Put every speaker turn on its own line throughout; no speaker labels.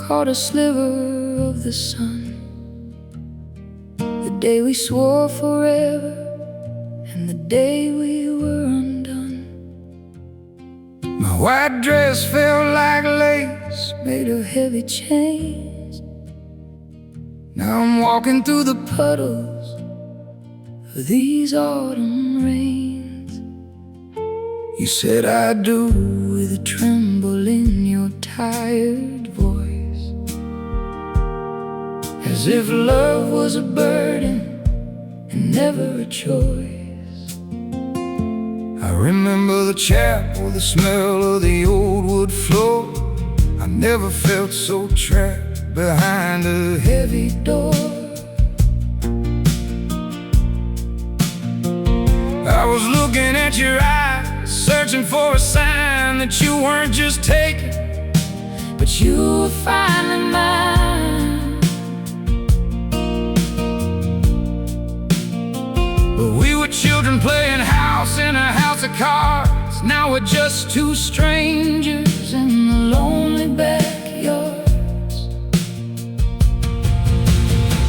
caught a sliver of the sun. The day we swore forever, and the day we were undone. My white dress felt like lace made of heavy chains. Now I'm walking through the puddles of these autumn rains. You said I do with a tremble in your tired voice, as if love was a burden and never a choice. I remember the chapel, the smell of the old wood floor. I never felt so trapped behind a heavy door. I was looking at your eyes, searching for a sign that you weren't just taken, but you were finally mine. But we were children playing house in a house of cards. Now we're just two strangers in the lonely backyards.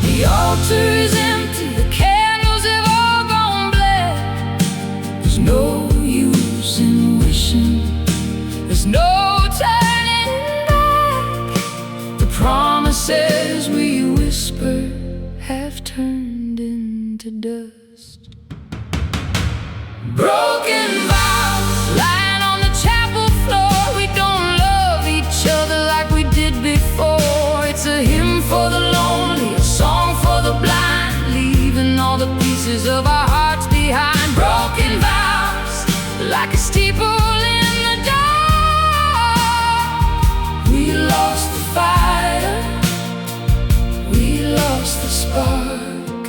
The altar is empty, the candles have all gone black. There's no use in wishing, there's no turning back. The promises we whispered have turned into dust. Broken vows lying on the chapel floor. We don't love each other like we did before. It's a hymn for the lonely, a song for the blind, leaving all the pieces of our hearts behind. Broken vows like a steeple in the dark. We lost the fire, we lost the spark.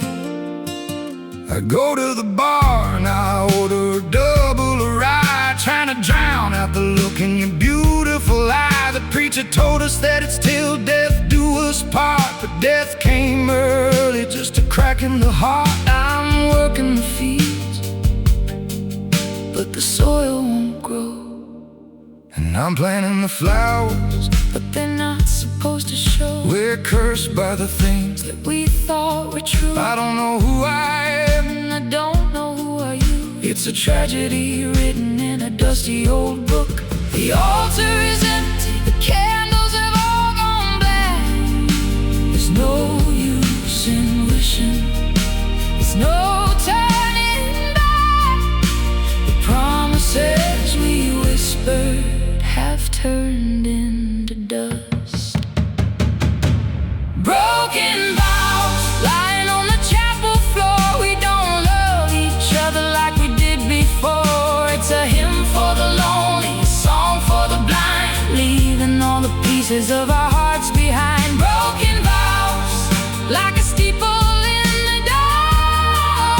I go to the bar and I order a double or rye, trying to drown out the look in your beautiful eye. The preacher told us that it's till death do us part, but death came early, just a crack in the heart. I'm working the fields, but the soil won't grow. And I'm planting the flowers, but they're not supposed to show. We're cursed by the things that we thought were true. I don't know who I am, and I don't know who are you. It's a tragedy written in a dusty old book. The altar is empty, the candles have all gone black. There's no use in wishing, there's no turning back. The promises we whispered have turned into dust. Broken vows lying on the chapel floor. We don't love each other like we did before. It's a hymn for the lonely, a song for the blind, leaving all the pieces of our hearts behind. Broken vows like a steeple in the dark.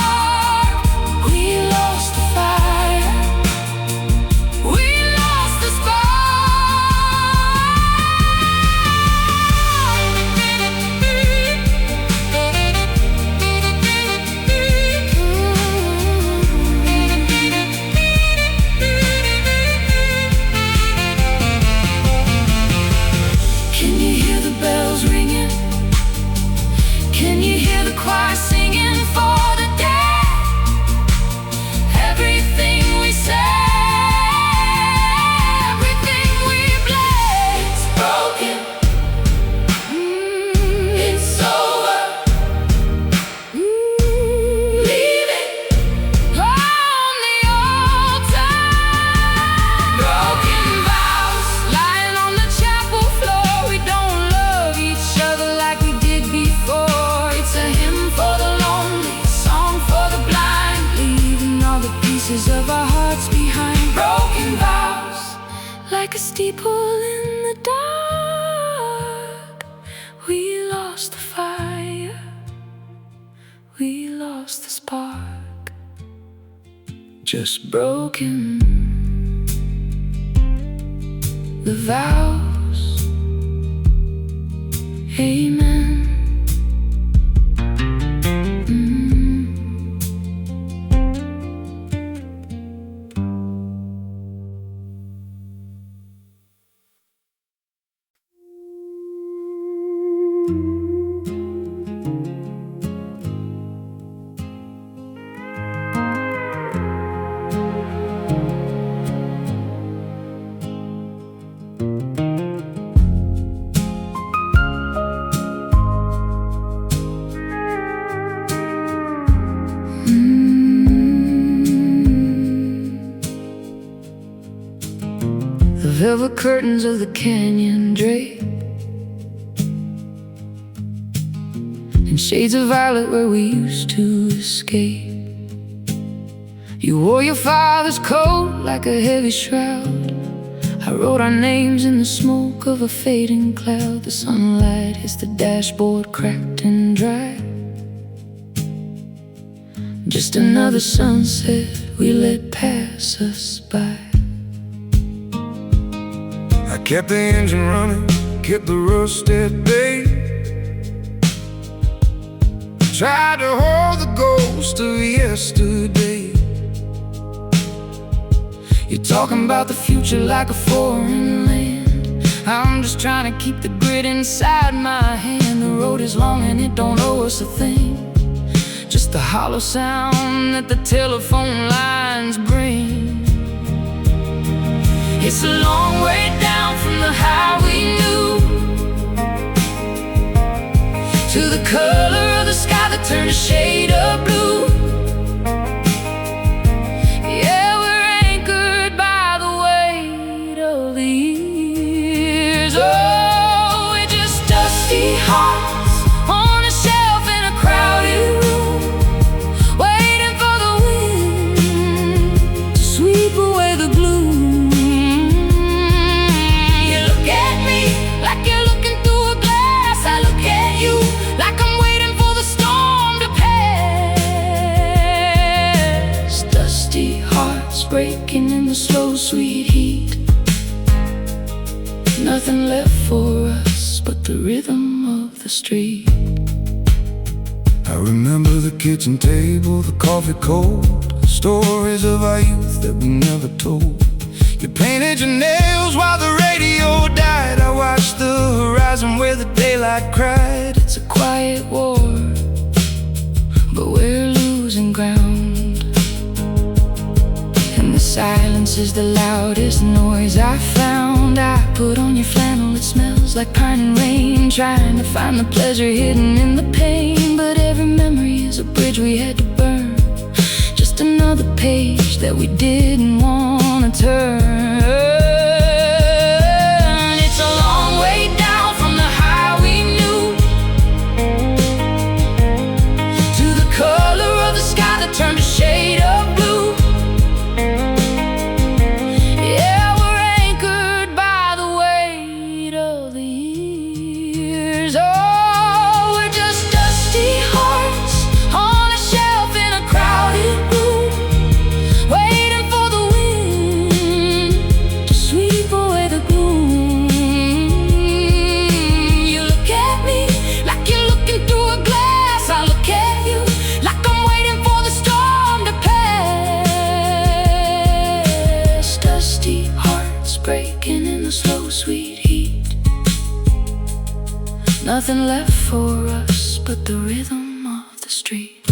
We lost the fire, we lost the spark. Can you hear the bells ringing? Can you hear the choir singing for the dead? Everything we say, everything we bled, it's broken. It's over. Leave it on the altar. Broken vows lying on the chapel floor. We don't love each other like we did before. It's a hymn for the lonely, a song for the blind, leaving all the pieces of our hearts behind. Broken vows like a steeple in the dark. We lost the fire, we lost the spark. Just broken the vows. Amen. The velvet curtains of the canyon drape and shades of violet where we used to escape. You wore your father's coat like a heavy shroud. I wrote our names in the smoke of a fading cloud. The sunlight hits the dashboard cracked and dry. Just another sunset we let pass us by.
I kept the engine running, kept the rust at bay. Tried to hold the ghost of yesterday.
You're talking about the future like a foreign land. I'm just trying to keep the grit inside my hand. The road is long and it don't owe us a thing, just the hollow sound that the telephone lines bring. It's a long way down from the high we knew to the color of the sky that turned a shade of blue. Yeah, we're anchored by the weight of the years. Oh, we're just dusty hearts on a shelf in a crowded room, waiting for the wind to sweep away the gloom. Breaking in the slow, sweet heat. Nothing left for us but the rhythm of the street.
I remember the kitchen table, the coffee cold, stories of our youth that we never told. You painted your nails while the radio died. I watched the horizon where the daylight cried.
It's a quiet war, but we're losing ground. Silence is the loudest noise I found. I put on your flannel, it smells like pine and rain, trying to find the pleasure hidden in the pain. But every memory is a bridge we had to burn, just another page that we didn't want to turn. It's a long way down from the high we knew to the color of the sky that turned a shade of blue. Breaking in the slow, sweet heat. Nothing left for us but the rhythm of the street.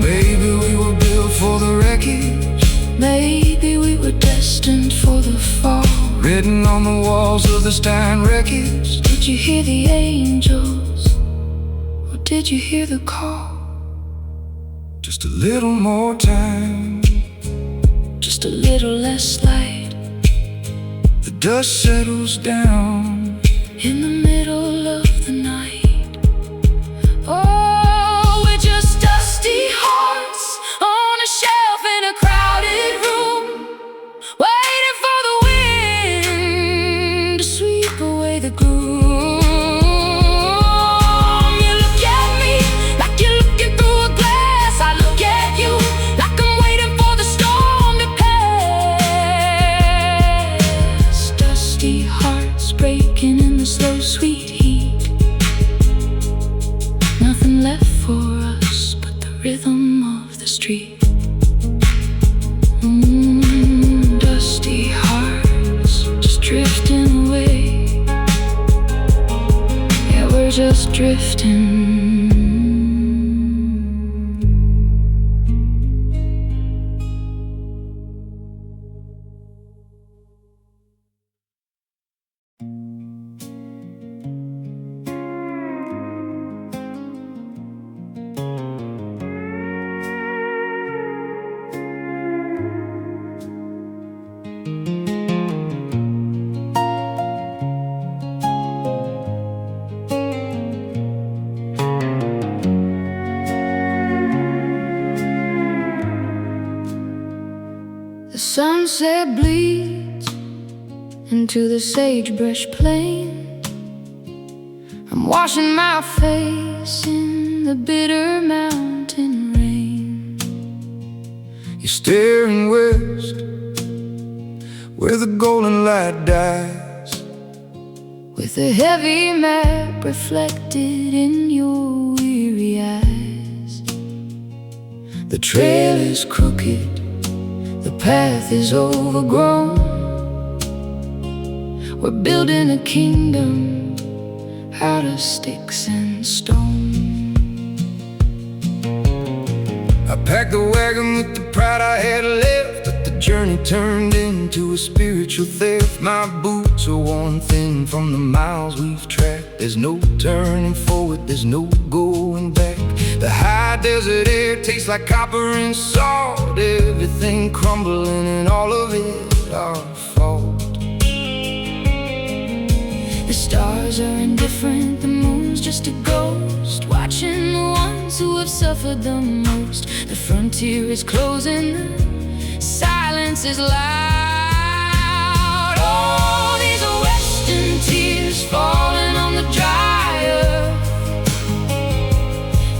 Maybe we were built for the wreckage.
Maybe we were destined for the fall.
Written on the walls of the Stein wreckage.
Did you hear the angels, or did you hear the call?
Just a little more time,
just a little less light.
The dust settles down
in the middle of the night. Oh, we're just dusty hearts on a shelf in a crowded room, waiting for the wind to sweep away the gloom. You look at me like you're looking through a glass. I look at you like I'm waiting for the storm to pass. Dusty hearts breaking in the slow, sweet heat.
street. Dusty hearts just drifting away. Yeah, we're just drifting. The sunset bleeds into the sagebrush plain. I'm washing my face in the bitter mountain rain.
You're staring west, where the golden light dies,
with a heavy map reflected in your weary eyes.
the trail is crooked, the path is overgrown.
We're building a kingdom out of sticks and stone.
I packed the wagon with the pride I had left, but the journey turned into a spiritual theft. My boots are worn thin from the miles we've tracked. There's no turning forward, there's no going back. The high desert air tastes like copper and salt, everything crumbling and all of it our fault.
The stars are indifferent, the moon's just a ghost, watching the ones who have suffered the most. The frontier is closing, the silence is loud. Oh, these are western tears falling on the dry earth,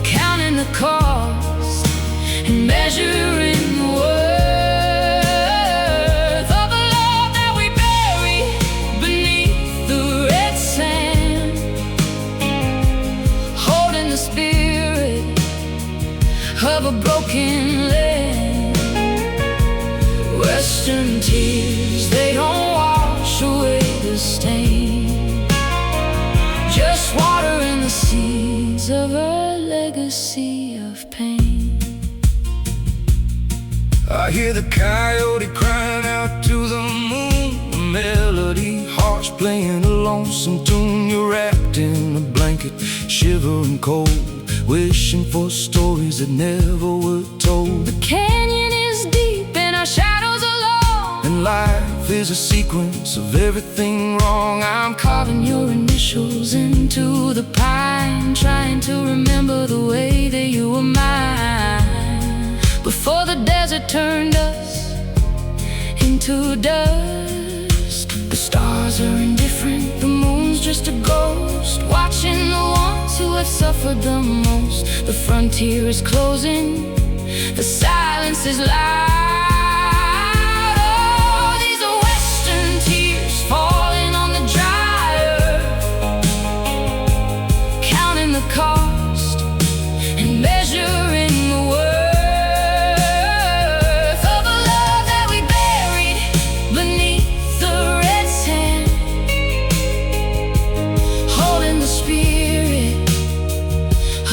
counting the cost and measuring the worth of the love that we bury beneath the red sand, holding the spirit of a broken land. Western tears, they don't wash away the stain, just water in the seeds of a legacy of pain.
I hear the coyote crying out to the moon, a melody, harsh playing a lonesome tune. You're wrapped in a blanket, shivering cold, wishing for stories that never were told.
The canyon is deep and our shadows are long,
And life is a sequence of everything wrong. I'm
carving your initials into the pine, trying to remember the way that you were mine, before the desert turned us into dust. The stars are indifferent, the moon's just a ghost, watching the ones who have suffered the most. The frontier is closing, the silence is loud. Oh, these are western tears falling on the dry earth, counting the cost and measuring the worth of a love that we buried beneath the red sand, holding the spirit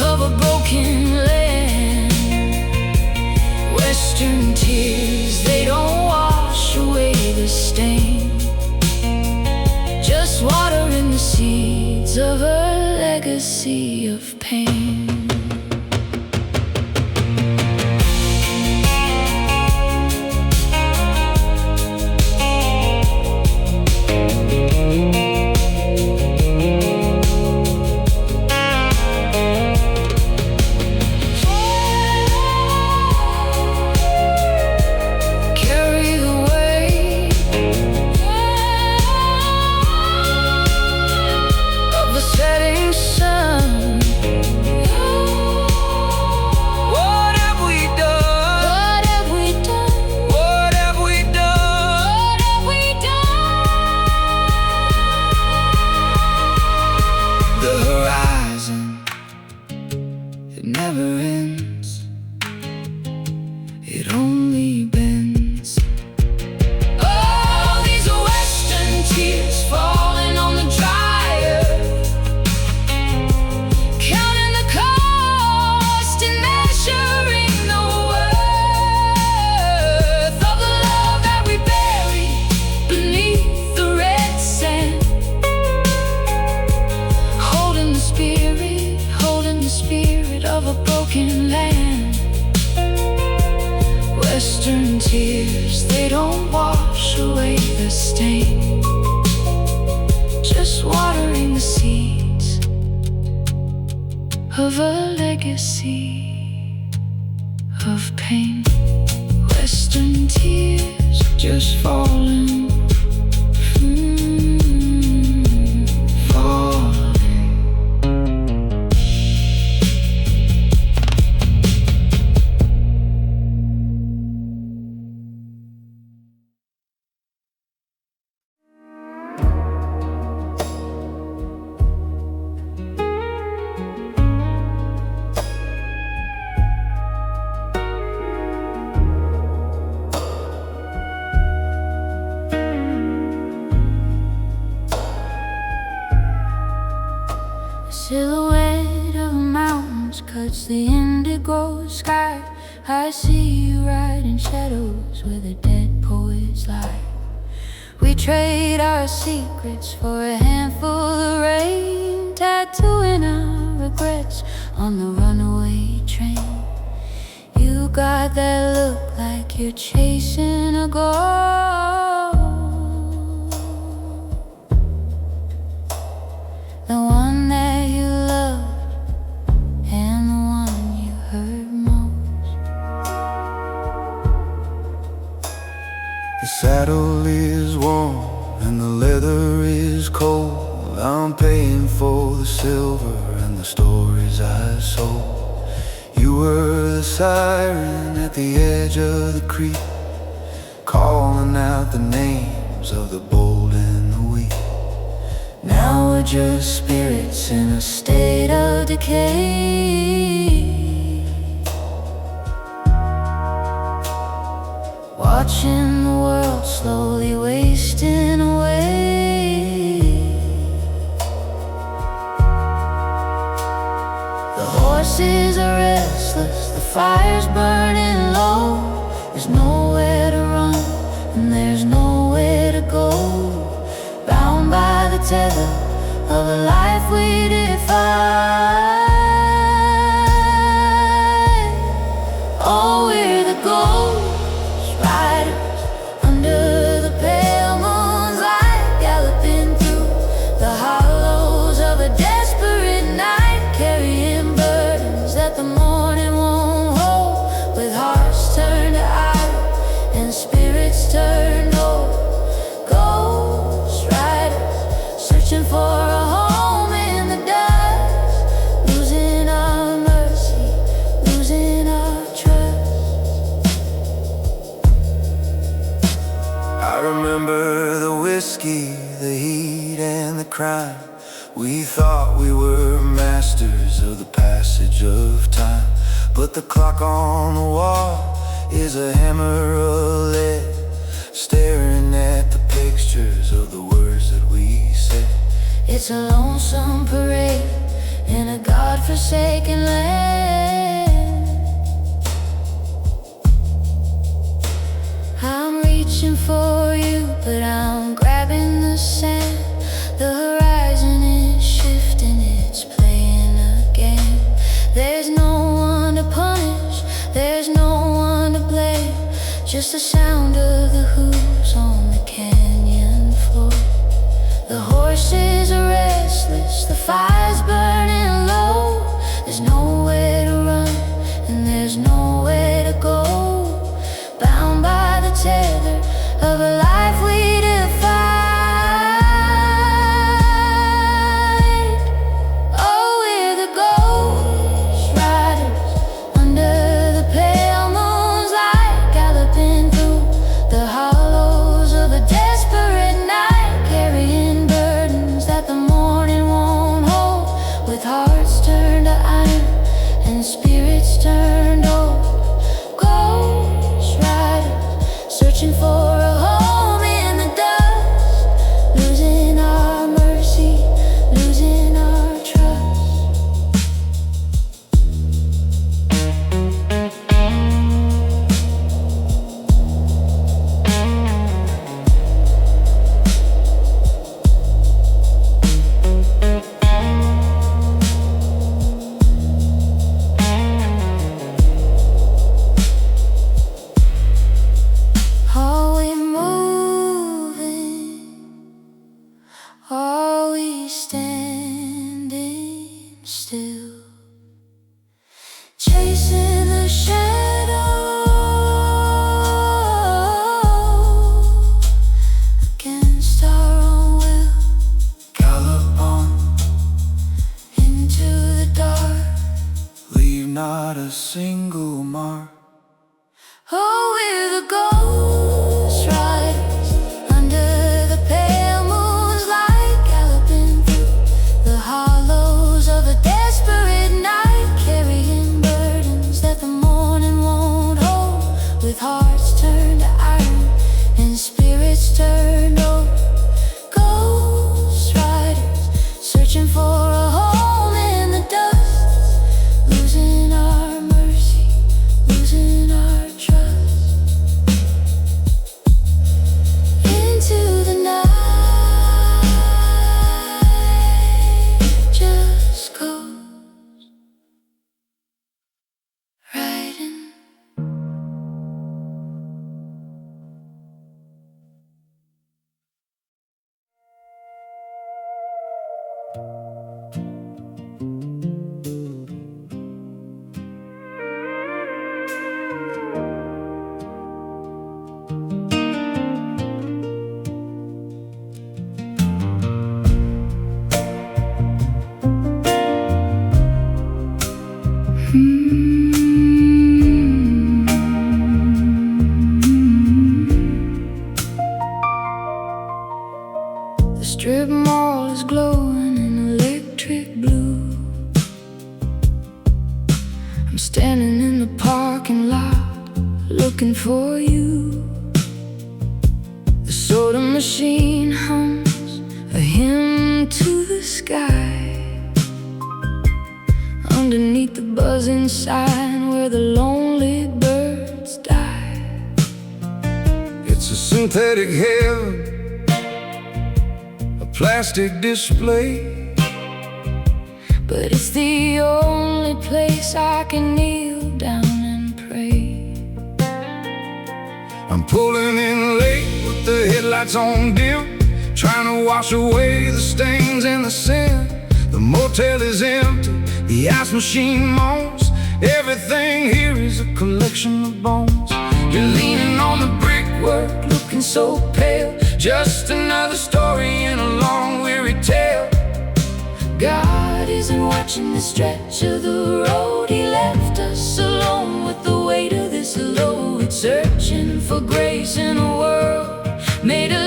of a broken land. Western tears, they don't wash away the stain, just water in the seeds of a legacy of pain. Carry the weight of the setting sun. of a broken land. Western tears, they don't wash away the stain, just watering the seeds of a legacy of pain. Western tears just falling, falling.
Silhouette of mountains cuts the indigo sky. I see you riding shadows where the dead poets lie. We trade our secrets for a handful of rain, tattooing our regrets on the runaway train. You got that look like you're chasing a goal, the one that you love and the one you hurt most.
The saddle is warm and the leather is cold. I'm paying for the silver and the stories I sold. You were the siren at the edge of the creek, calling out the names of the bold and the weak. Now we're just spirits in a state of decay, watching the world slowly wasting away. The horses are restless, the fire's burning low. There's nowhere to run and there's nowhere to go, bound by the tether of a life we defy. Oh, we're the ghost riders under the pale moon's light, galloping through the hollows of a desperate night, carrying burdens that the morning won't hold, with hearts turned to iron and spirits turned old. Ghost riders searching for a home in the dust, losing our mercy, losing our trust. I remember the whiskey, the heat and the crime. We thought we were masters of the passage of time, but the clock on the wall is a hammer of lead, staring at the pictures of the words that we said. It's a lonesome parade in a God-forsaken land. I'm reaching for you, but I'm grabbing the sand. The horizon is shifting, it's playing a game. There's no one to punish, there's no one to blame, just the sound of the hooves on the canyon floor. The horses are restless, the fire's burning low. There's nowhere to run and there's nowhere to go, bound by the tether of a life we defy. Oh, we're the ghost riders under the pale moon's light, galloping through the hollows of a desperate night, carrying burdens that the morning won't hold, with hearts turned to iron
still, chasing the shadow against our own will.
Gallop on,
Into the dark,
leave not a single mark.
oh, we're the ghost riders under the pale moon's light, galloping through the hollows of a desperate night, carrying burdens that the morning won't hold, with hearts turned to iron and spirits turned old. Ghost riders searching for a home in the dust, losing our mercy, losing our trust. Into the night, just goes riding. The strip mall is glowing in electric blue. I'm standing in the parking lot looking for you. The soda machine hums a hymn to the sky, underneath the buzzing sign where the lonely birds die.
It's a synthetic heaven, a plastic display,
but it's the only place I can kneel down and pray.
I'm pulling in late with the headlights on dim, trying to wash away the stains and the sin. The motel is empty, the ice machine moans. Everything here is a collection of bones.
You're leaning on the brickwork, looking so pale,
Just another story in a long weary tale.
God isn't watching the stretch of the road. He left us alone with the weight of this load, searching for grace in a world made of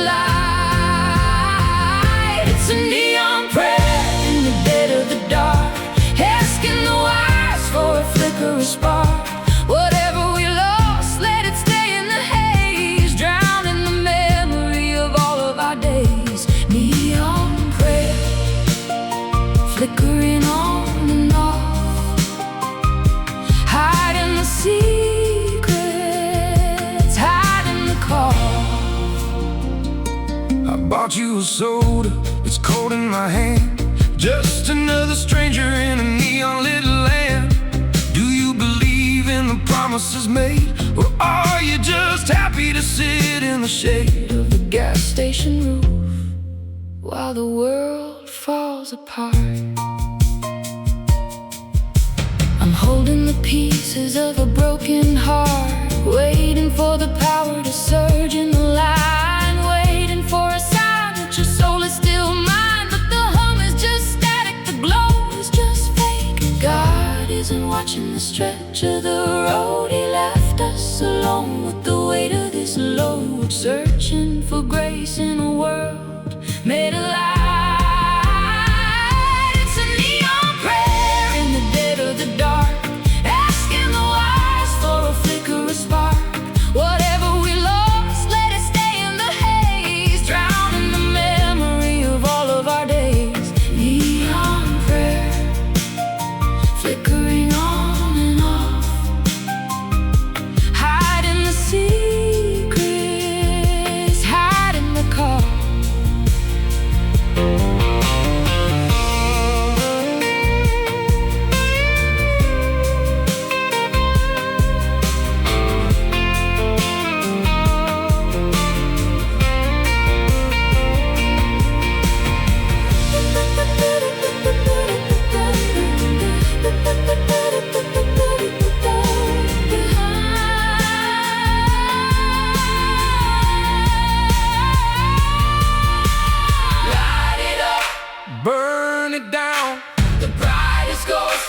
light. It's a neon prayer in the dead of the dark, asking the wise for a flicker of spark. Whatever we lost, let it stay in the haze, drown in the memory of all of our days. Neon prayer, flickering on and off, hiding the secrets, hiding the cost.
I bought you a soda, it's cold in my hand. Just another stranger in a neon lit land. Do you believe in the promises made, or are you just happy to sit in the shade
Of the gas station roof while the world falls apart? I'm holding the pieces of a broken heart, waiting for the power to surge in the line, waiting for a sign that your soul is still mine. But the hum is just static, the glow is just fake. God isn't watching the stretch of the road. He left us alone with the weight of this load, searching for grace in a world made of light. It's a neon prayer in the dead of the dark, asking the wise for a flicker of spark. Whatever we lost, let it stay in the haze, drown in the memory of all of our days. Neon prayer, flickering on and off, hiding the secrets, hiding the cause.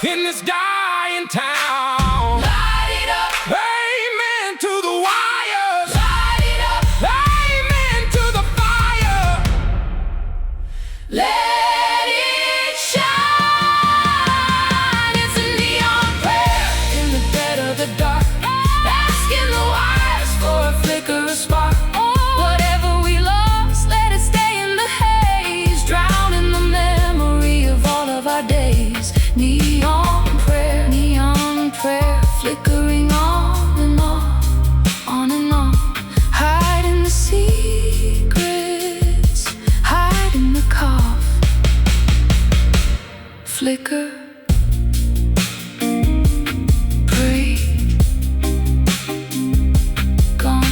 in this dying town.
Light it up,
Amen to the wires.
light it up,
Amen to the fire.
let it shine. It's a neon prayer in the dead of the dark, asking the wires for a flicker, a spark. Whatever we lost, let it stay in the haze, drown in the memory of all of our days. Neon prayer, flickering on and on, on and on. Hide in the secrets, hide in the cough. Flicker, pray, gone.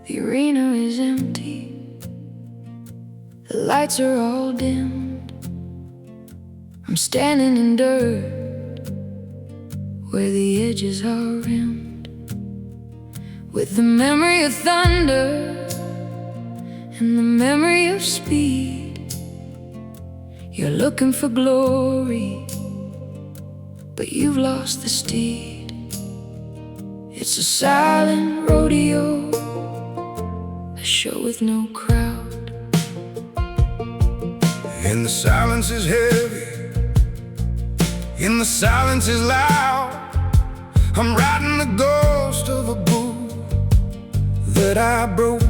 The arena is empty, the lights are all dimmed. I'm standing in dirt where the edges are rimmed, with the memory of thunder and the memory of speed. You're looking for glory, but you've lost the steed. It's a silent rodeo, a show with no crowd.
And the silence is heavy, and the silence is loud. I'm riding the ghost of a bull that I broke.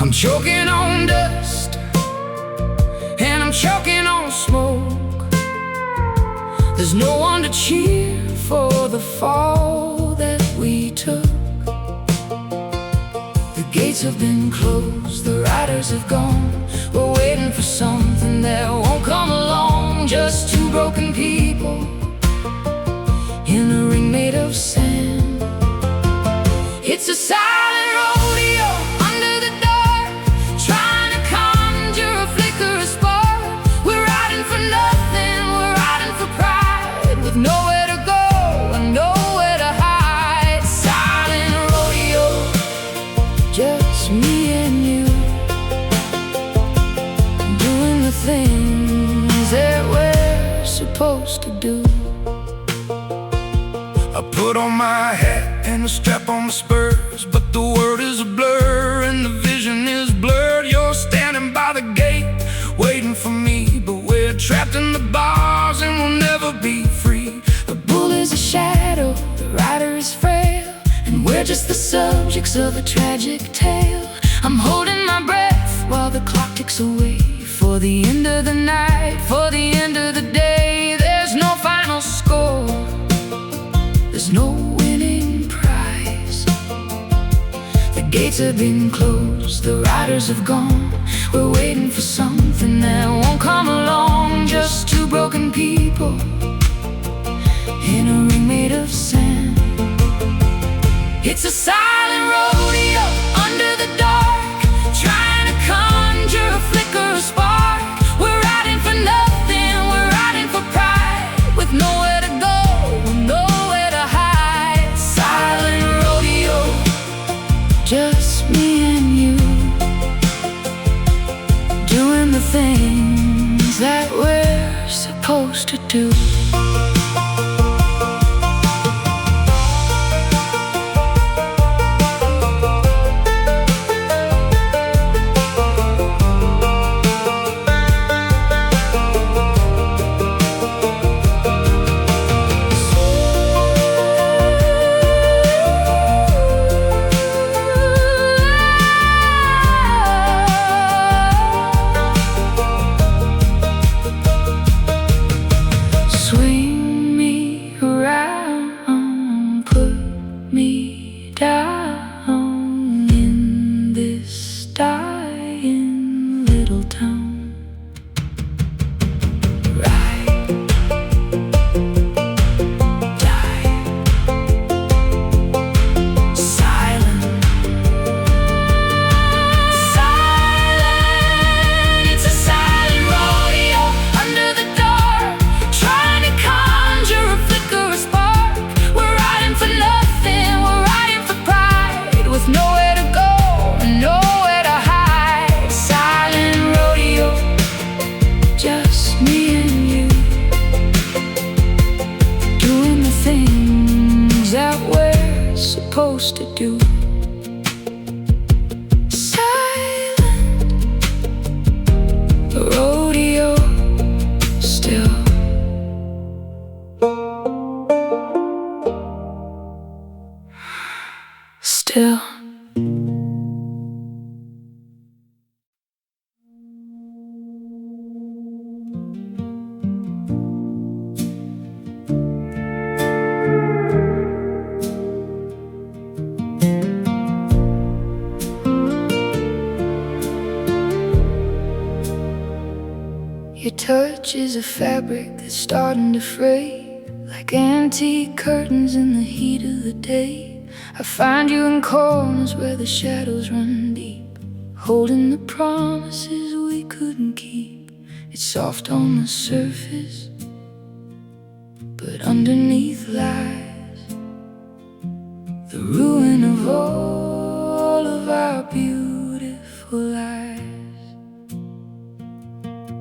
I'm choking on dust, and I'm choking on smoke. There's no one to cheer for the fall that we took. The gates have been closed, the riders have gone. We're waiting for something that won't come along. Just two broken people in a ring made of sand. It's a silent rodeo under the dark, trying to conjure a flicker, a spark. We're riding for nothing, we're riding for pride, with nowhere to go and nowhere to hide. Silent rodeo, just me and you, doing the things that we're supposed to do. I put on my hat and a strap on my spurs, but the world is a blur and the vision is blurred. You're standing by the gate, waiting for me, but we're trapped in the bars and we'll never be free.
The bull is a shadow, the rider is frail, and we're just the subjects of a tragic tale. I'm holding my breath while the clock ticks away, for the end of the night, for the end of the day. There's no final score, there's no winning prize. The gates have been closed, the riders have gone. We're waiting for something that won't come along. Just two broken people in a ring made of sand. It's a silent rodeo under the dark, trying to conjure a flicker, a spark. We're riding for nothing, we're riding for pride, with nowhere to go, nowhere to hide. Silent rodeo, just me and you, doing the things that we're supposed to do. supposed to do. Silent rodeo still. Still. Your touch is a fabric that's starting to fray, like antique curtains in the heat of the day. I find you in corners where the shadows run deep, holding the promises we couldn't keep. It's soft on the surface, but underneath lies the ruin of all of our beautiful lives.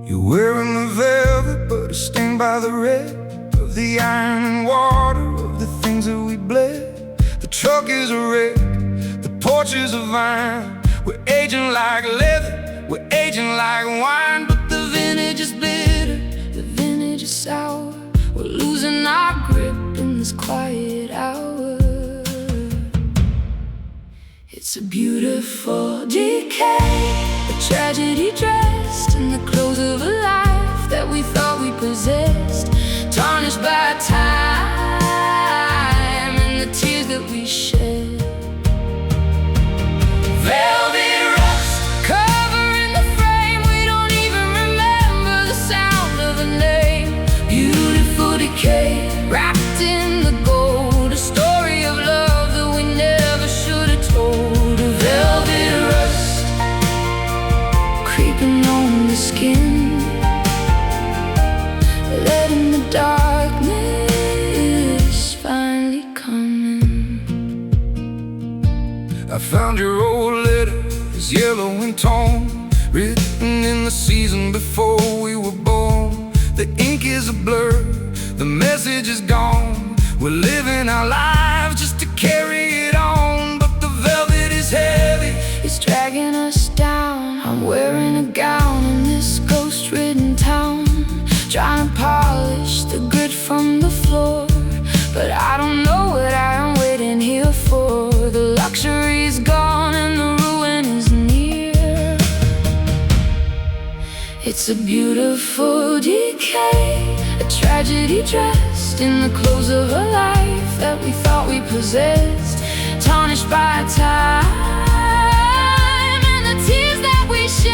You're wearing the velvet, but it's stained by the red of the iron and water of the things that we bled. The truck is a wreck, the porch is a vine. We're aging like leather, we're aging like wine.
But the vintage is bitter, the vintage is sour. We're losing our grip in this quiet hour. It's a beautiful decay, a tragedy dressed in the clothes of a life that we thought we possessed, tarnished by time and the tears that we shed. Velvet rust covering the frame, we don't even remember the sound of a name. Beautiful decay wrapped in the gold, a story of love that we never should have told. A velvet rust creeping on the skin, letting the darkness finally come in.
I found your old letter, it's yellow and torn, written in the season before we were born. The ink is a blur, the message is gone. We're living our lives just to carry it on. But the velvet is heavy,
It's dragging us down. I'm wearing a gown in this ghost-ridden town, trying to polish the grit from the floor. But I don't know what I am waiting here for. The luxury's gone and the ruin is near. It's a beautiful decay, a tragedy dressed in the clothes of a life that we thought we possessed, tarnished by time and the tears that we shed.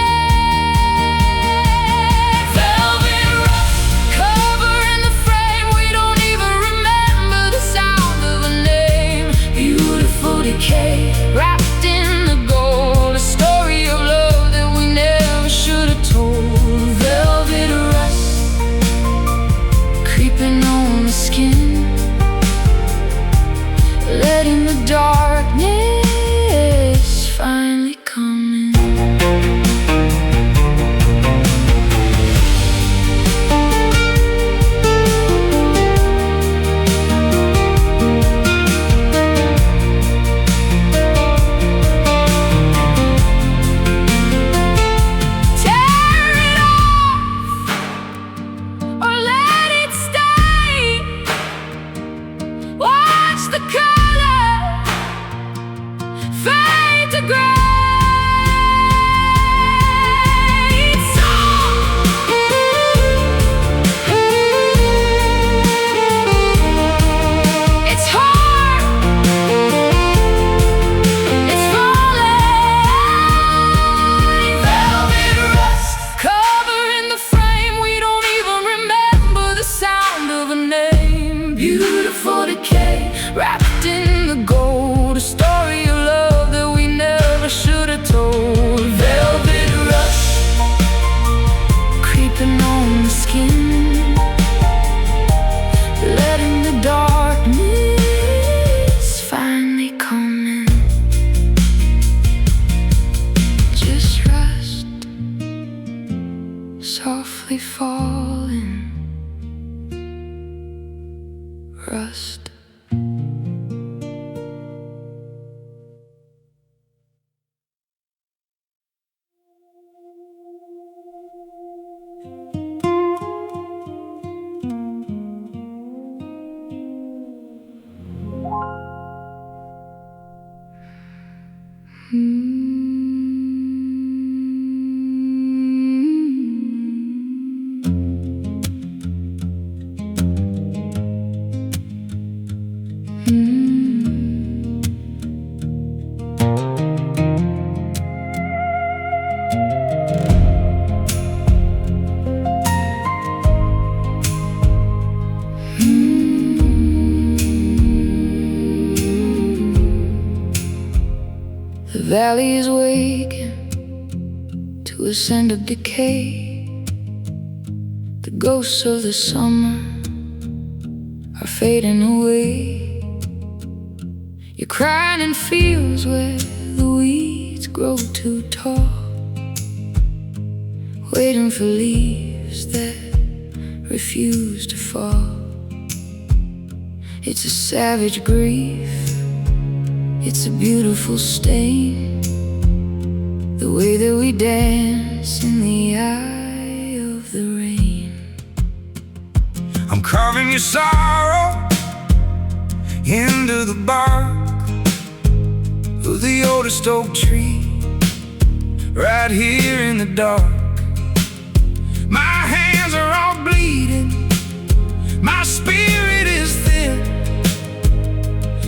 Velvet rust covering the frame, we don't even remember the sound of a name. Beautiful decay wrapped in the gold, a story of love that we never should have told. Velvet rust creeping on the skin, letting the darkness finally come in. Tear it off or let it stay. Watch the color fade to gray. It's it's hard, it's falling. Velvet rust covering the frame, we don't even remember the sound of a name. Beautiful decay wrapped in the gold, a story of love that The valley is waking to a scent of decay. The ghosts of the summer are fading away. You're crying in fields where the weeds grow too tall, waiting for leaves that refuse to fall. It's a savage grief, it's a beautiful stain, the way that we dance in the eye of the rain.
I'm carving your sorrow into the bark of the oldest oak tree, right here in the dark. My hands are all bleeding, my spirit is thin,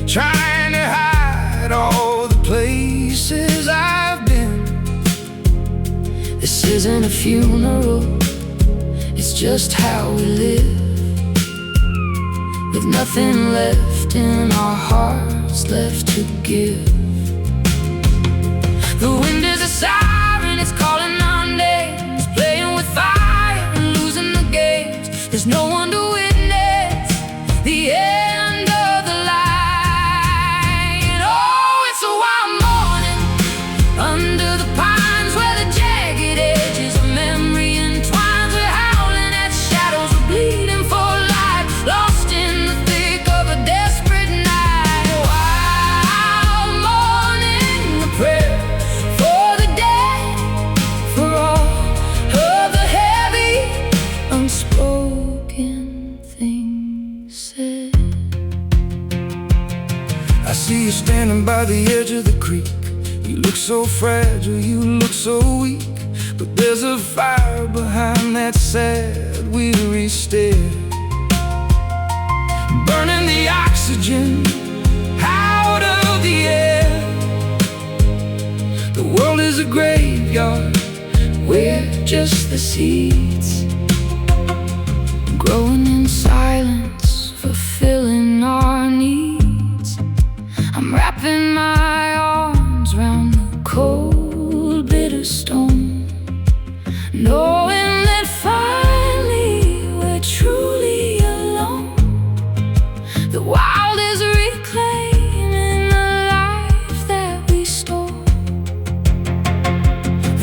trying to hide all the places I've been.
This isn't a funeral, it's just how we live, with nothing left in our hearts left to give. The wind is a siren, it's calling our names, playing with fire and losing the games. There's no one to witness the end of the line. Oh, it's a wild morning under the pines, where the jagged edges of memory entwines. We're howling at shadows, we're bleeding for life, lost in the thick of a desperate night. Wild morning, a prayer for the dead, for all of the heavy, unspoken things said.
I see you standing by the edge of the creek. You look so fragile, you look so weak, but there's a fire behind that sad, weary stare, burning the oxygen out of the air. The world is a graveyard,
We're just the seeds, growing in silence, fulfilling our needs. I'm wrapping my arms round the cold, bitter stone, knowing that finally we're truly alone. The wild is reclaiming the life that we stole.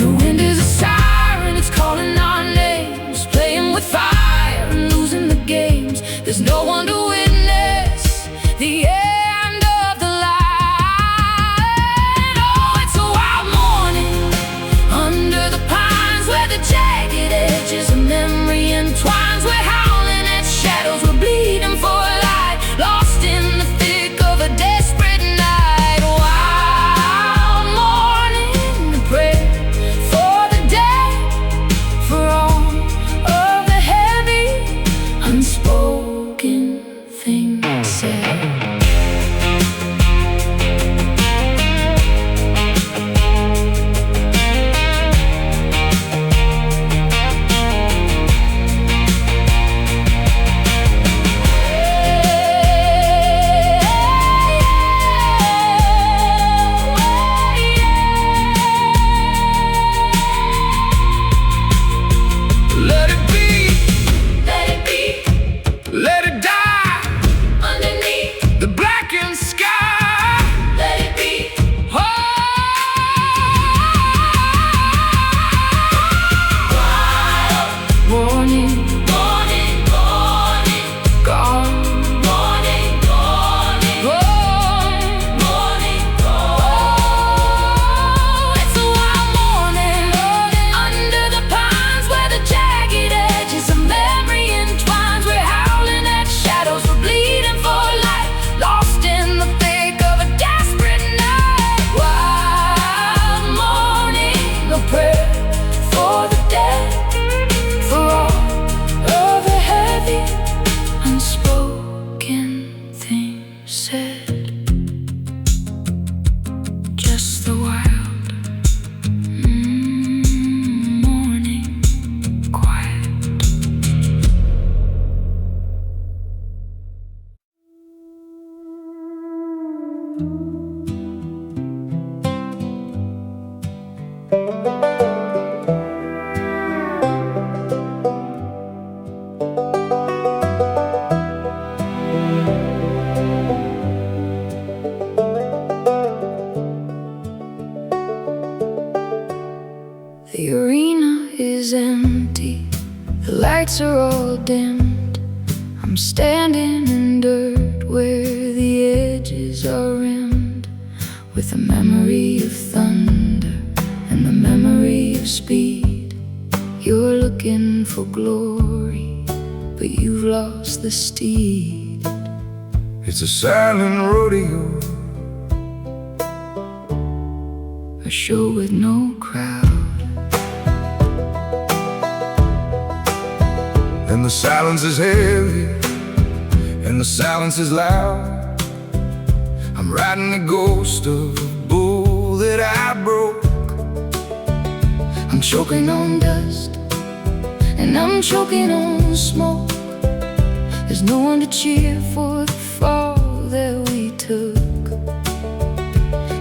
The wind is a siren, it's calling our names, playing with fire and losing the games. There's no one to witness the end of the line. Oh, it's a wild morning under the pines, where the jagged just the wild morning quiet. The arena is empty, the lights are all dimmed. I'm standing in dirt where the edges are rimmed with a memory of thunder and the memory of speed. You're looking for glory, but you've lost the steed.
It's a silent rodeo,
A show with no crowd.
and the silence is heavy, and the silence is loud. I'm riding the ghost of a bull that I broke.
I'm choking on dust, and I'm choking on smoke. There's no one to cheer for the fall that we took.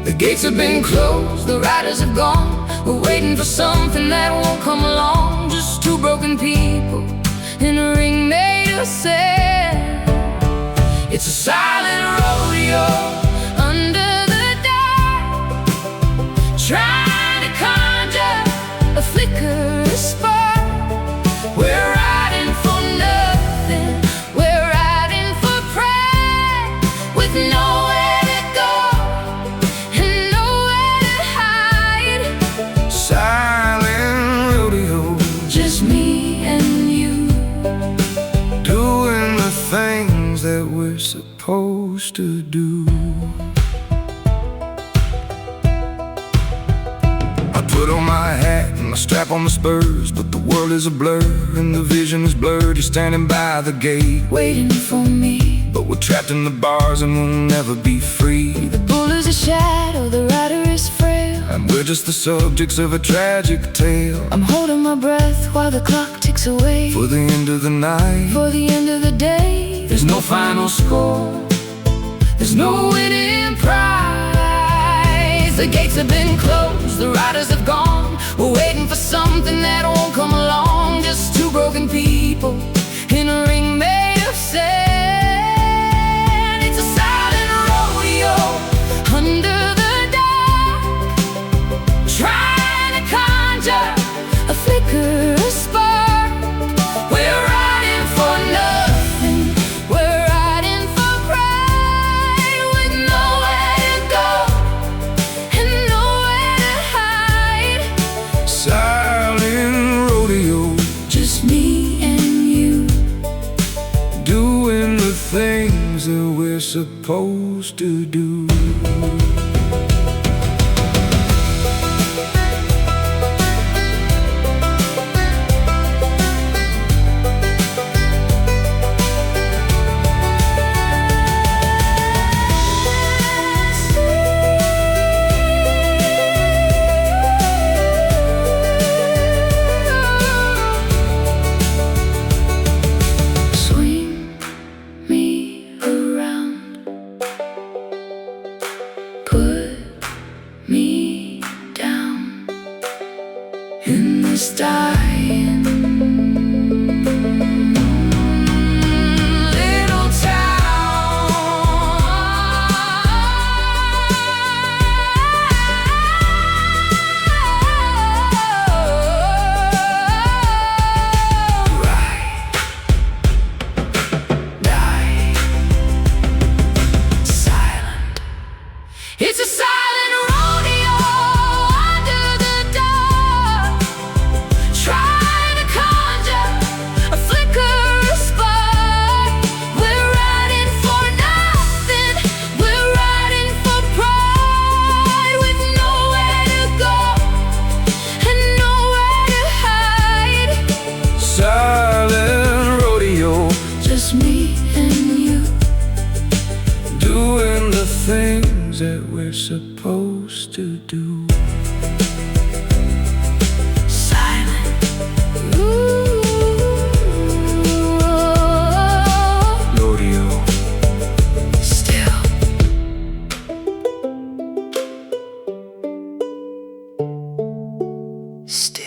The gates have been closed,
The riders have gone. We're waiting for something that won't come along. Just two broken people in a ring made of sand.
it's a silent rodeo.
Under the dark, trying to conjure a flicker, a spark.
We're
riding for nothing. We're riding for pride, with nowhere to go and nowhere to hide.
silent rodeo,
Just me and you.
doing the things that we're supposed to do. I put on my hat and I strap on the spurs, but the world is a blur and the vision is blurred. You're standing by the gate,
Waiting for me.
but we're trapped in the bars and we'll never be free.
The bull is a shadow, the rider is frail.
And we're just the subjects of a tragic tale.
I'm holding my breath while the clock ticks away.
For the end of the night,
For the end of the day,
there's no final score,
there's no winning prize. The gates have been closed, the riders have gone. We're waiting for something that won't come along. Just two broken people in a ring made of sand. It's a silent rodeo under the dark, trying to conjure a flicker, a spark. We're riding for nothing. We're riding for pride, with nowhere to go and nowhere to hide.
silent rodeo,
Just me and you.
doing the things that we're supposed to do.
Swing me around, put me down in this dying little town. Ride, die, silent. It's a silent rodeo under the dark, trying to conjure a flicker, a spark. We're riding for nothing. We're riding for pride, with nowhere to go and nowhere to hide.
Silent rodeo,
Just me and you.
doing the things that we're supposed supposed to do.
Silent. Ooh.
Rodeo.
Still. Still.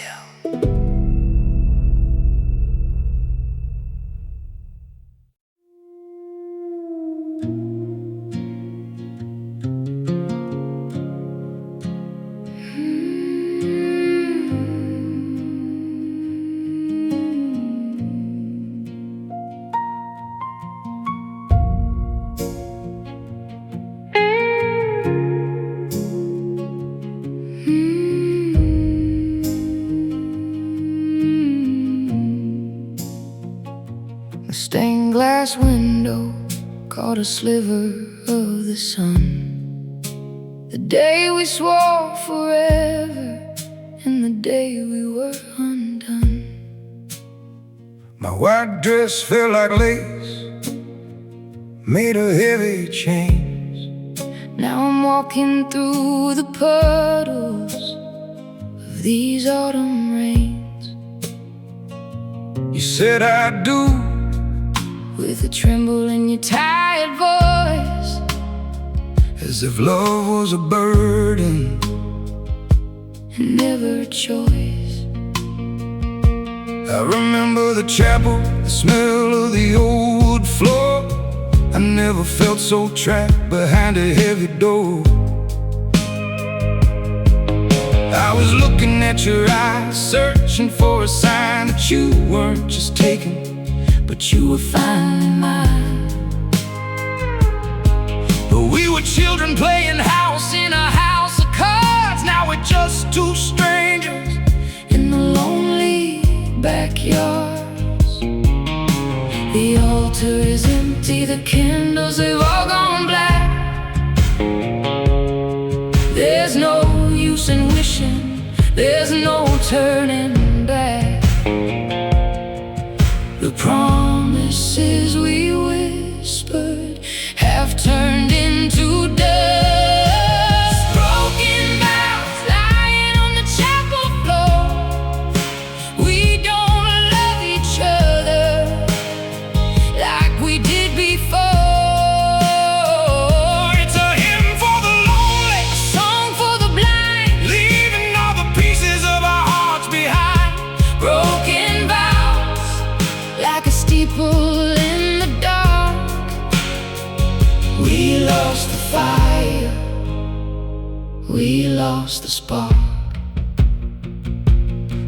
The stained glass window caught a sliver of the sun. The day we swore forever, and the day we were undone. My white dress felt like lace, made of heavy chains.
Now I'm walking through the puddles of these autumn rains,
You said I do,
with a tremble in your tired voice,
as if love was a burden
and never a choice.
I remember the chapel, the smell of the old wood floor. I never felt so trapped behind a heavy door. I was looking at your eyes, searching for a sign that you weren't just taken, but you were finally mine. But we were children playing house in a house of cards. Now we're just two strangers
In the lonely backyards, the altar is empty, the candles have all gone black. There's no use in wishing, there's no turning back. The promises we whispered have turned into dust. Broken vows lying on the chapel floor. We don't love each other like we did before.
It's a hymn for the lonely,
A song for the blind,
leaving all the pieces of our hearts behind.
broken vows like a steeple in the dark. We lost the fire, we lost the spark.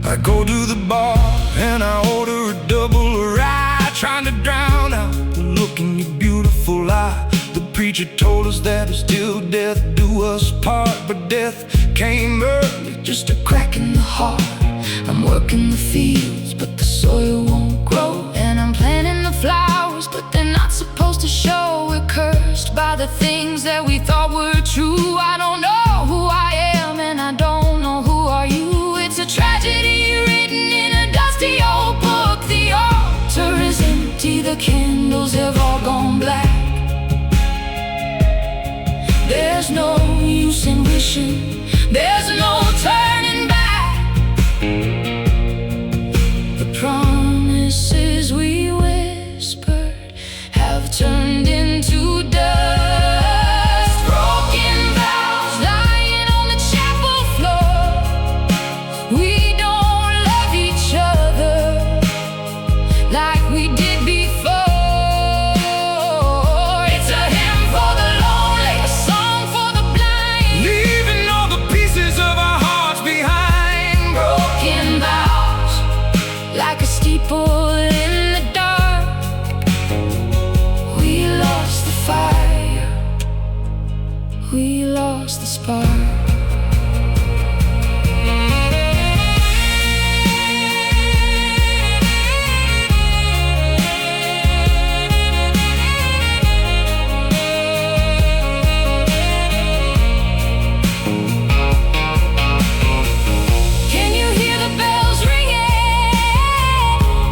I go to the bar and I order a double rye, trying to drown out the look in your beautiful eye. The preacher told us that it's till death do us part, but death came early, just a crack in the heart.
I'm working the fields, but the soil won't grow. And I'm planting the flowers, but they're not supposed to show. We're cursed by the things that we thought were true. I don't know who I am, and I don't know who are you. It's a tragedy written in a dusty old book. The altar is empty, the candles have all gone black. There's no use in wishing, there's no turning back. The promises we whispered have turned into dust. Broken vows lying on the chapel floor. We don't love each other like we did before. It's a hymn for the lonely, a song for the blind,
Leaving all the pieces of our hearts behind.
broken vows like a steeple in the dark. We lost the fire, we lost the spark. Can you hear the bells ringing?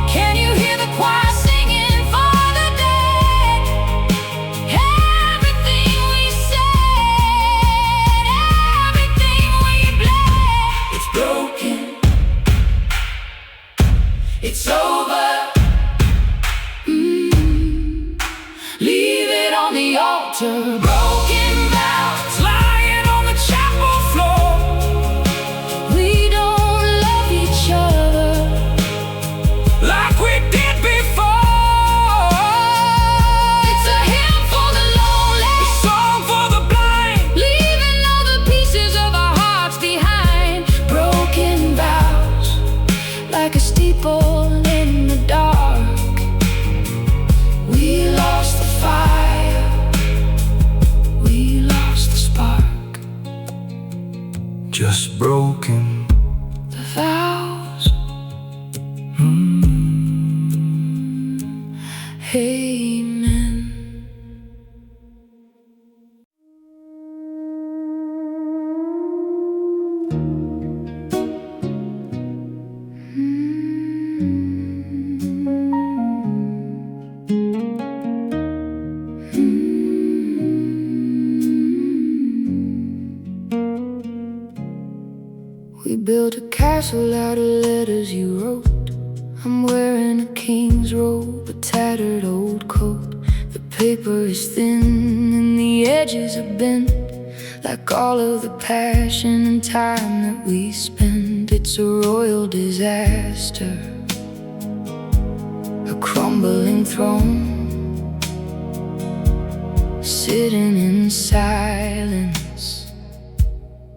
Can you hear the choir singing for the dead? Everything we said,
just broken
the vows. Amen. We built a castle out of letters you wrote. I'm wearing a king's robe, a tattered old coat. The paper is thin and the edges are bent, like all of the passion and time that we spend. It's a royal disaster, a crumbling throne, sitting in silence,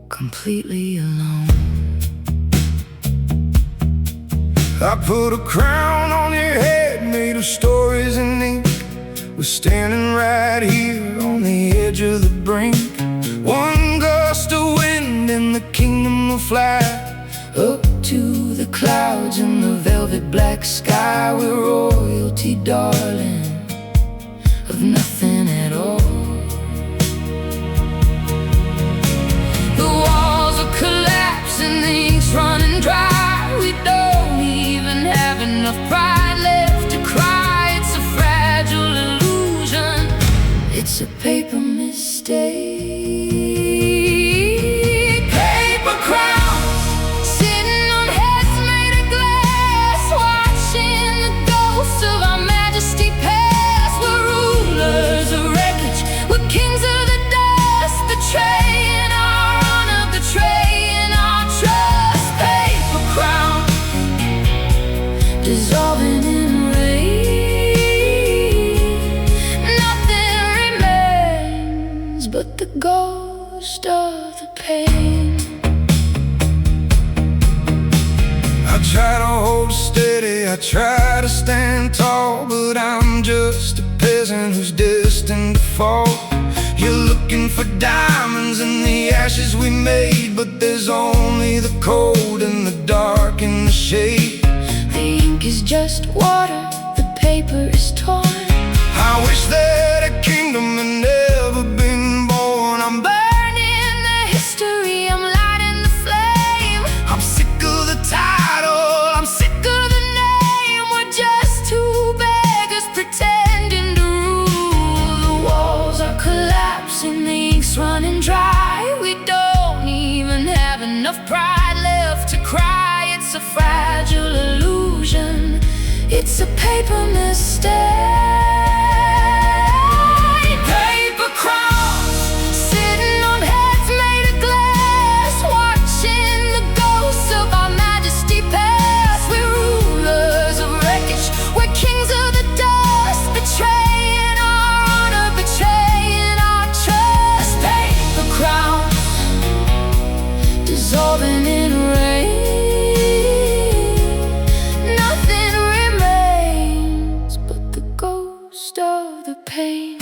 completely alone.
I put a crown on your head made of stories and ink. We're standing right here on the edge of the brink. One gust of wind and the kingdom will fly
Up to the clouds in the velvet black sky. We're royalty, darling, of nothing at all. The walls are collapsing, the ink's running dry. We don't even have enough pride left to cry. It's a fragile illusion, it's a paper mistake. Paper crowns sitting on heads made of glass, watching the ghosts of our majesty pass. We're rulers of wreckage, we're kings of the dust, betraying our honor, betraying our trust. Paper crown dissolving in rain. Nothing remains but the ghost of the pain.
I try to hold steady, I try to stand tall, but I'm just a peasant who's destined to fall. You're looking for diamonds in the ashes we made, but there's only the cold and the dark and the shade.
The ink is just water, the paper is torn.
I wish that a kingdom had never been born. I'm
Burning the history, I'm lighting the flame.
I'm sick of the title, I'm sick
Good the name, we're just two beggars pretending to rule. The walls are collapsing, the ink's running dry. We don't even have enough pride left to cry. It's a fragile illusion, it's a paper mistake. Paper crowns sitting on heads made of glass, watching the ghosts of our majesty pass. We're rulers of wreckage, we're kings of the dust, betraying our honor, betraying our trust. Paper crowns dissolving in rain. Nothing remains but the ghost of the pain.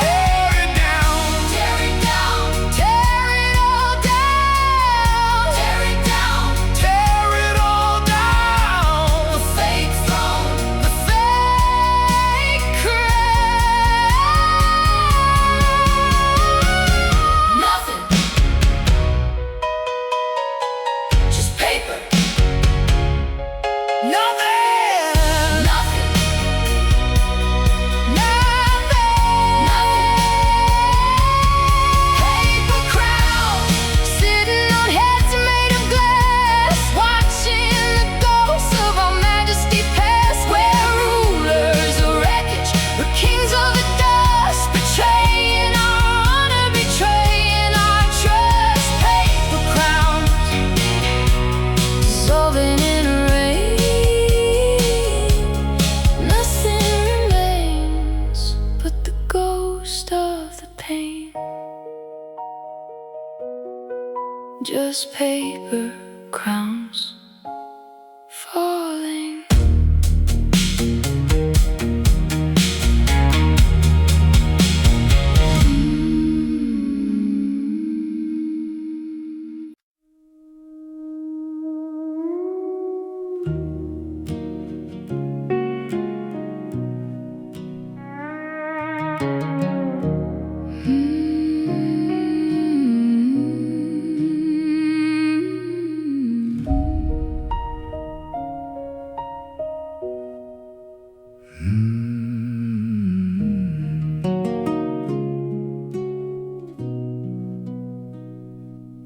tear it down.
Tear it down, tear it all down, tear it down, just paper crowns falling.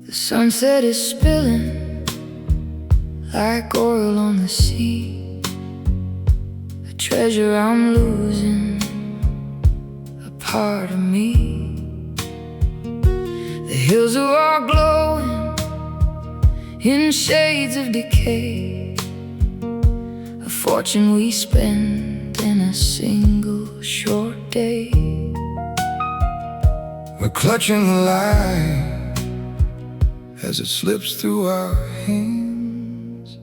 The sunset is spilling like oil on the sea, a treasure I'm losing, a part of me. The hills are all glowing in shades of decay, a fortune we spend in a single short day.
We're clutching the light as it slips through our hands.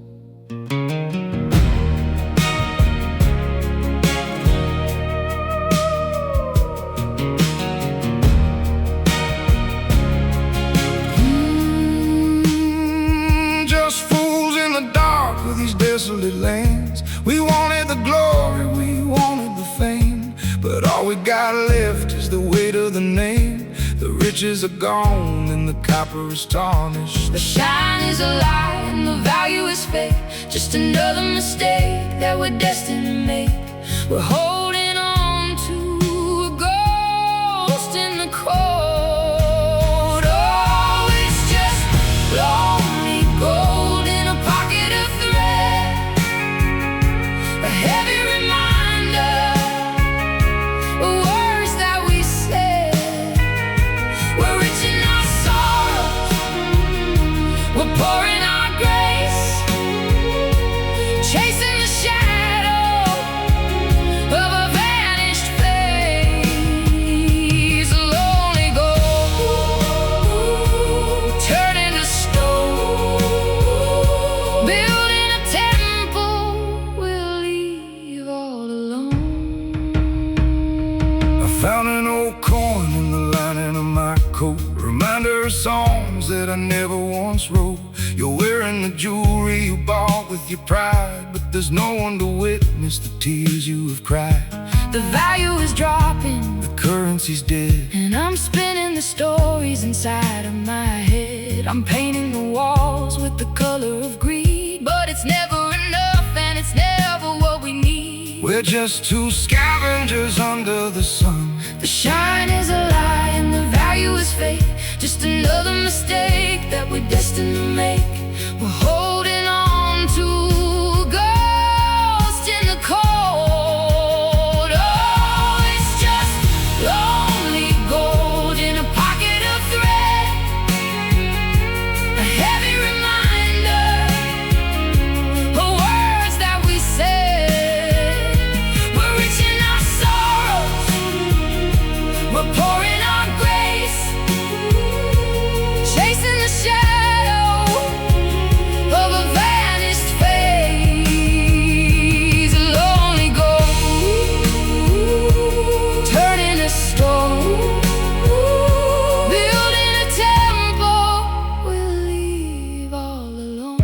Just fools in the dark of these desolate lands. We wanted the glory, we wanted the fame, but all we got left is the weight of the name. The riches are gone and the copper is tarnished.
The shine is a lie and the value is fake, just another mistake that we're destined to make. We're holding on to a ghost in the cold. Oh, it's just lonely gold in a pocket of thread, a heavy reminder of words that we said. We're rich in our sorrows, we're poor in our grace, chasing the shadow of a vanished face. Lonely gold, turning to stone, building a temple we'll leave all alone.
I found an old coin in the lining of my coat, reminder of songs that I never once wrote. You're wearing the jewelry you bought with your pride, but there's no one to witness the tears you have cried.
The value is dropping,
The currency's dead,
and I'm spinning the stories inside of my head. I'm painting the walls with the color of greed, but it's never enough and it's never what we need.
we're just two scavengers under the sun.
The shine is a lie and the value is fake, just another mistake that we're destined to make. We're holding on to a ghost in the cold. Oh, it's just lonely gold in a pocket of thread, a heavy reminder of words that we said. We're rich in our sorrows, we're poor in our grace, chasing the shadow of a vanished face. Lonely gold, turning to stone, building a temple we'll leave all alone.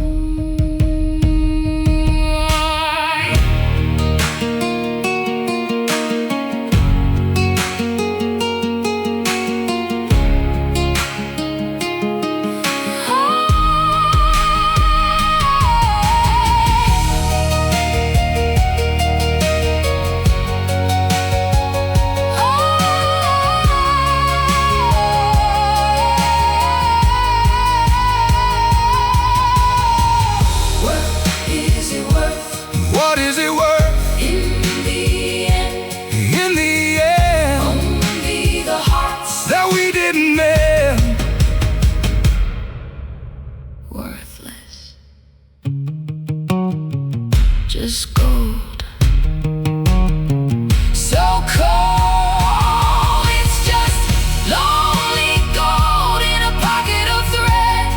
What is it worth
In the end,
in the end
only the hearts
that we didn't mend?
worthless, just gold, so cold. It's just lonely gold in a pocket of thread,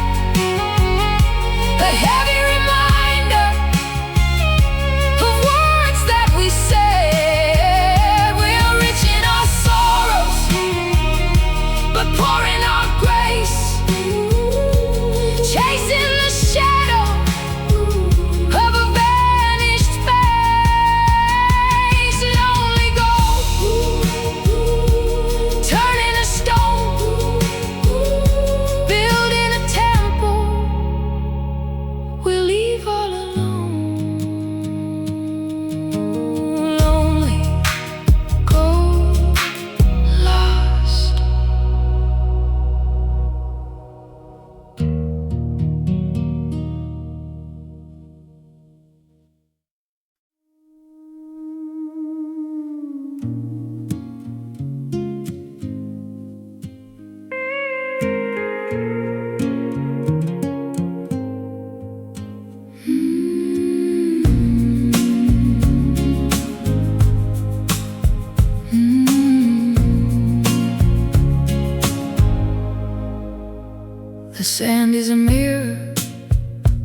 The sand is a mirror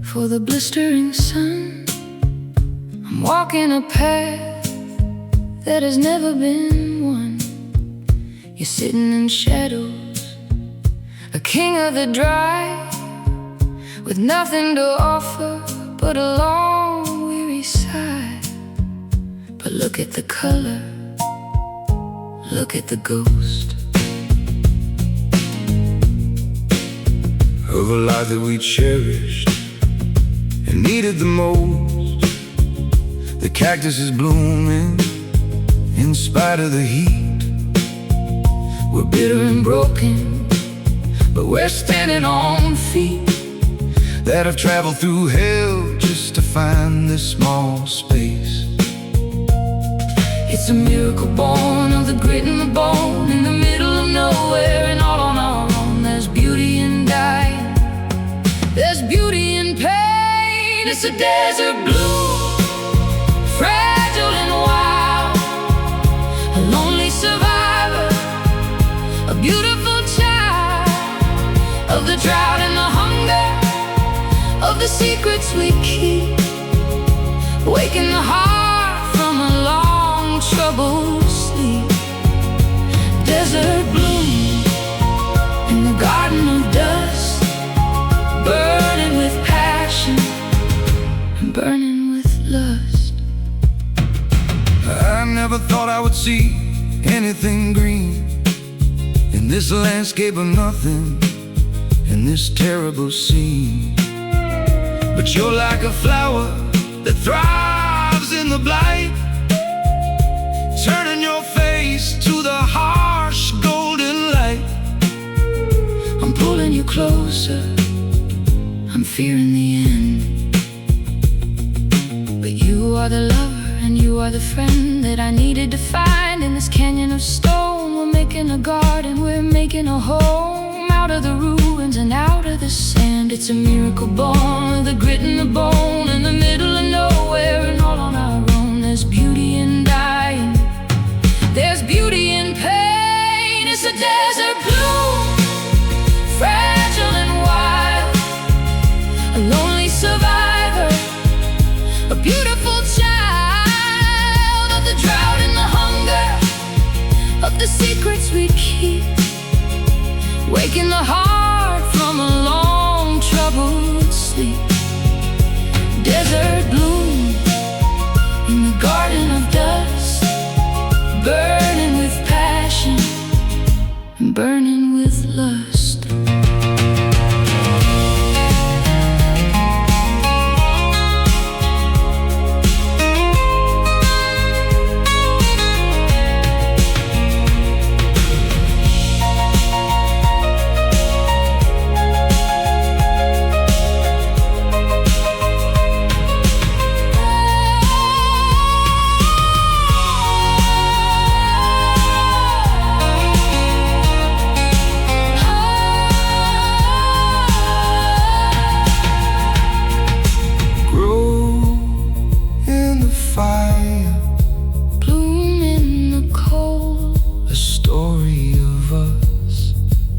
for the blistering sun. I'm walking a path that has never been won. You're sitting in shadows, a king of the dry, with nothing to offer but a long weary sigh. But look at the color, look at the ghost
of a life that we cherished and needed the most. The cactus is blooming in spite of the heat.
We're bitter and broken, but we're standing on feet
that have traveled through hell just to find this small space.
It's a miracle born of the grit and the bone, in the middle of nowhere and all on our own. There's beauty in dying, there's beauty in pain. It's a desert blue, fragile and wild, a lonely survivor, a beautiful child of the drought and the hunger, of the secrets we keep, waking the heart from a long troubled sleep. Desert bloom in the garden of dust, burning with passion and burning with lust.
I never thought I would see anything green in this landscape of nothing, in this terrible scene. But you're like a flower that thrives in the blight, turning your face to the harsh golden light.
I'm pulling you closer, I'm fearing the end. But you are the lover and you are the friend that I needed to find in this canyon of stone. We're making a garden, we're making a home, out of the ruins and out of the sand. It's a miracle born of the grit and the bone, in the middle of nowhere and all on our own. There's beauty in dying, there's beauty in pain. It's a desert bloom, fragile and wild, a lonely survivor, a beautiful child of the drought and the hunger, of the secrets we keep, waking the heart from a long troubled sleep. Desert bloom in the garden of dust, burning with passion and burning with lust.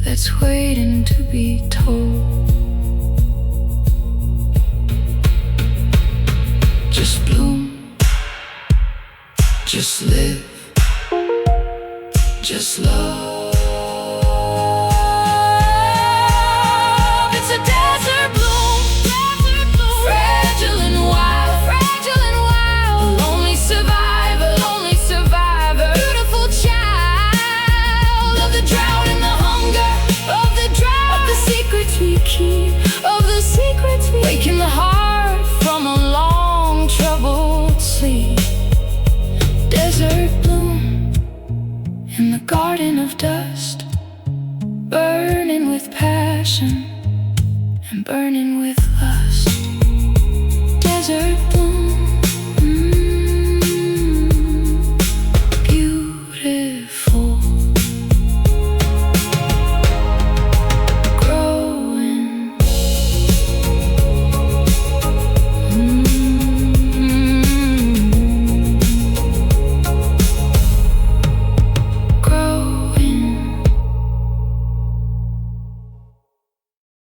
That's waiting to be told. Just bloom, just live, just love. It's a desert bloom, fragile and wild, a lonely survivor, beautiful child of the drought and the hunger, of the drought, of the secrets we keep, of the secrets we waking the heart from a long troubled sleep. Desert bloom in the garden of dust, burning with passion and burning with lust. Desert bloom.